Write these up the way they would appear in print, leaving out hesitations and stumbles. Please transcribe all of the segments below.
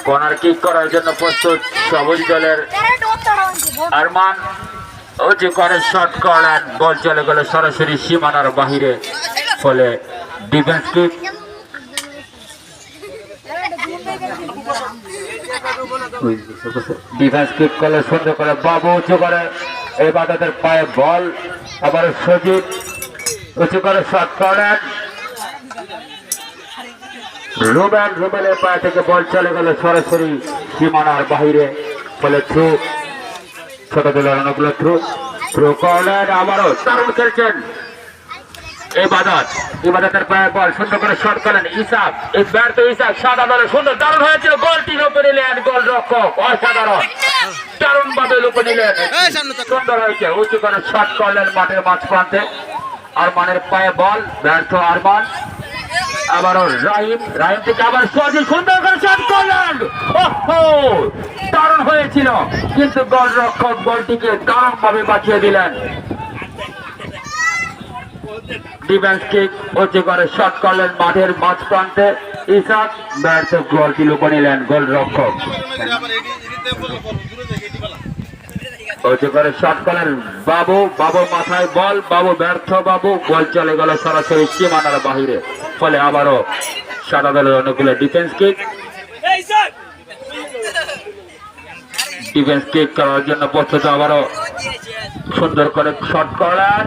Corner kick করার জন্য প্রস্তুত সবুজ দলের আরমান উঁচু করে শট করলেন, বল চলে গেল সরাসরি সীমানার বাহিরে, ফলে ডিফেন্স কিক। ডিফেন্স কিক করলে সুন্দর করে বাবু উঁচু করে, এবার তাদের পায়ে বল, আবার সজীব উঁচু করে শট করলেন, রুবেলের পায়ে থেকে বল চলে গেল সরাসরি সীমানার বাহিরে, ফলে থ্রু। ছোট দলের অনেকগুলো থ্রু করলেন, আবারও দারুণ খেলছেন ইবাদতের পায়ে বল, সুন্দর করে শট করলেন ইসাক, এই ব্যর্থ ইসাক, সাদা দলের সুন্দর দারুণ হয়েছিল, গোলটি লুপে নিলেন গোল রক্ষক, অসাধারণ দারুণ ভাবে লুপে নিলেন, সুন্দর হয়েছে, উঁচু করে শট করলেন মাঠের মাঝ প্রান্তে, আরমানের পায়ে বল, ব্যর্থ আরমান, আবারও রাহিম থেকে আবার সহজে সুন্দর করে শট করলেন, দারুণ হয়েছিল, কিন্তু গোল রক্ষক গোলটিকে দারুণ ভাবে বাঁচিয়ে দিলেন। ডিফেন্স কিক উঁচু করে শট করলেন মাঠের মাঝ প্রান্তে ইসাক, ব্যর্থ, গোলটি লুপে নিলেন গোল রক্ষক। উঁচু করে শট করলেন বাবু মাথায় বল, বাবু ব্যর্থ, গোল চলে গেল সরাসরি সীমানার বাহিরে, ফলে আবারও সাদা দলের অনুকূলে ডিফেন্স কিক করার জন্য প্রস্তুত, আবারও সুন্দর করে শট করলেন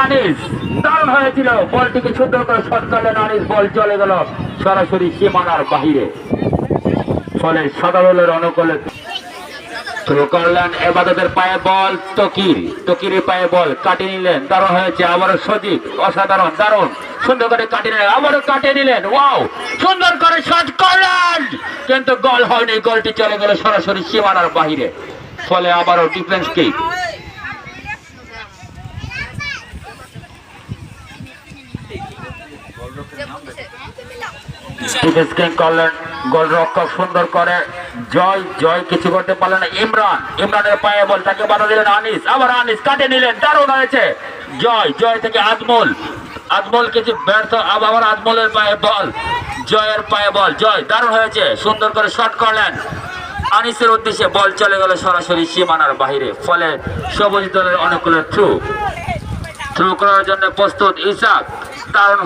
আনিস, দারুণ হয়েছিল, বলটিকে সুন্দর করে শট করলেন আনিস, বল চলে গেল সরাসরি সীমানার বাহিরে, ফলে সাদা দলের অনুকূলে শুরু করলেন, এবাদতের পায়ে বল, তকিরের পায়ে বল কাটিয়ে নিলেন, দারুণ হয়েছে, আবারও সজীব, অসাধারণ, দারুণ সুন্দর করে কাটিয়ে নিলেন, আবারও কাটিয়ে নিলেন, ওয়াও সুন্দর করে শট করলেন, কিন্তু গোল হয়নি, গোলটি চলে গেল সরাসরি সীমানার বাহিরে, ফলে আবারও ডিফেন্স কিক। গোল রক্ষক সুন্দর করে জয় কিছু করতে পারলেন না, ইমরানের পায়ে বল, তাকে বাধা দিলেন আনিস, আবার আনিস কাটে নিলেন, দারুণ হয়েছে, জয় থেকে আজমল কিছু ব্যর্থ, আবার আজমলের পায়ে বল, জয়ের পায়ে বল, দারুণ হয়েছে, সুন্দর করে শট করলেন আনিসের উদ্দেশ্যে, বল চলে গেল সরাসরি সীমানার বাহিরে, ফলে সবুজ দলের অনুকূলে থ্রু করার জন্য প্রস্তুত ইসাক, দারুণ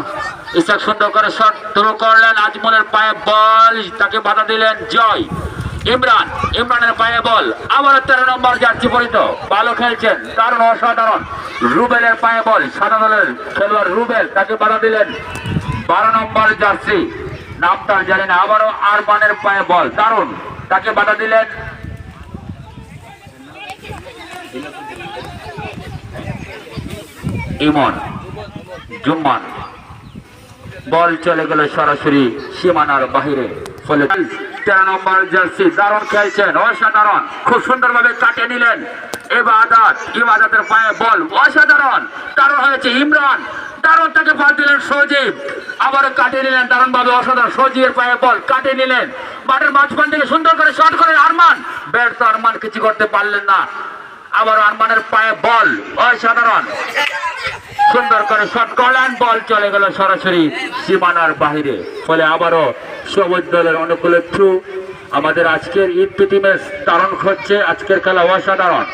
ইসাক সুন্দর করে শট থ্রু করলেন, আজমলের পায়ে বল, তাকে বাধা দিলেন ইমরানের পায়ে বল, আবার 13 নম্বর জার্সি পরিত, ভালো খেলছেন, দারুণ অসাধারণ, রুবেলের পায়ে বল, সাদা দলের খেলোয়াড় রুবেল, তাকে বাধা দিলেন 12 নম্বর জার্সি, নাম তার জানি না, আবারও আরমানের পায়ে বল, দারুণ, তাকে বাধা দিলেন জুম্মান, বল চলে গেল সরাসরি সীমানার বাহিরে, ফলে 13 নম্বর জার্সি, দারুণ খেলছেন, অসাধারণ, খুব সুন্দরভাবে কাটিয়ে নিলেন ইবাদতের পায়ে বল, অসাধারণ, দারুণ হয়েছে, ইমরান দারুণ, তাকে ফাল দিলেন সজীব, আবারও কাটিয়ে নিলেন দারুণ ভাবে, অসাধারণ, সজীবের পায়ে বল কাটিয়ে নিলেন, মাঠের মাঝখান থেকে সুন্দর করে শট করেন আরমান, ব্যর্থ, আরমান কিছু করতে পারলেন না, আবার আরমানের পায়ে বল, অসাধারণ, সুন্দর করে শট করলেন, বল চলে গেল সরাসরি সীমানার বাহিরে, ফলে আবারও সবুজ দলের অনুকূলে থ্রু। আমাদের আজকের ঈদ প্রীতি ম্যাচ দারুণ হচ্ছে, আজকের খেলা অসাধারণ,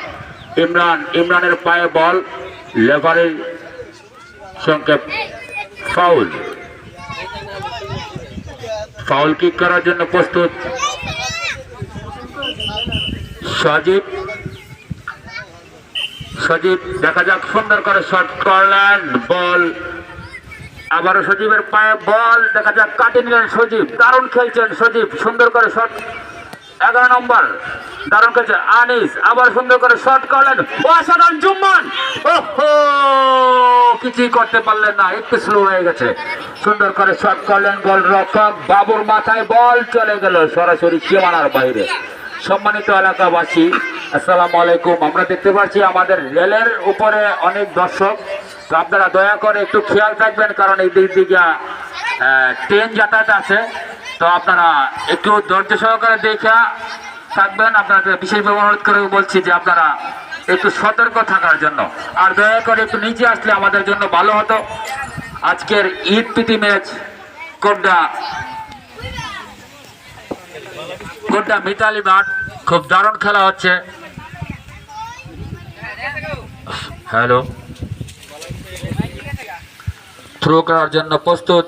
ইমরানের পায়ে বল, লেফারির সংক্ষেপ ফাউল কিক করার জন্য প্রস্তুত সজীব, দেখা যাক, সুন্দর করে শট করলেন, বল আবারও সজীবের পায়ে বল, দেখা যাক, কাটিয়ে নিলেন সজীব, দারুণ খেলছেন সজীব, সুন্দর করে শট, 11 নম্বর দারুণ খেলছেন আনিস, আবার সুন্দর করে শট করলেন, অসাধারণ জুম্মান, কিছুই করতে পারলেন না, একটু স্লো হয়ে গেছে, সুন্দর করে শট করলেন গোল রক্ষক, বাবুর মাথায় বল চলে গেল সরাসরি সীমানার বাইরে। সম্মানিত এলাকাবাসী, আসসালামু আলাইকুম। আমরা দেখতে পাচ্ছি আমাদের রেলের উপরে অনেক দর্শক, তো আপনারা দয়া করে একটু খেয়াল থাকবেন, কারণ এই দিক দিকে ট্রেন যাতায়াত আছে, তো আপনারা একটু ধৈর্য সহকারে দেখা থাকবেন। আপনাদের বিশেষভাবে অনুরোধ করে বলছি যে আপনারা একটু সতর্ক থাকার জন্য, আর দয়া করে একটু নিচে আসলে আমাদের জন্য ভালো হতো। আজকের ঈদ প্রীতি ম্যাচ গোড্ডা মিতালি মাঠ, খুব দারুণ খেলা হচ্ছে। হ্যালো, থ্রো করার জন্য প্রস্তুত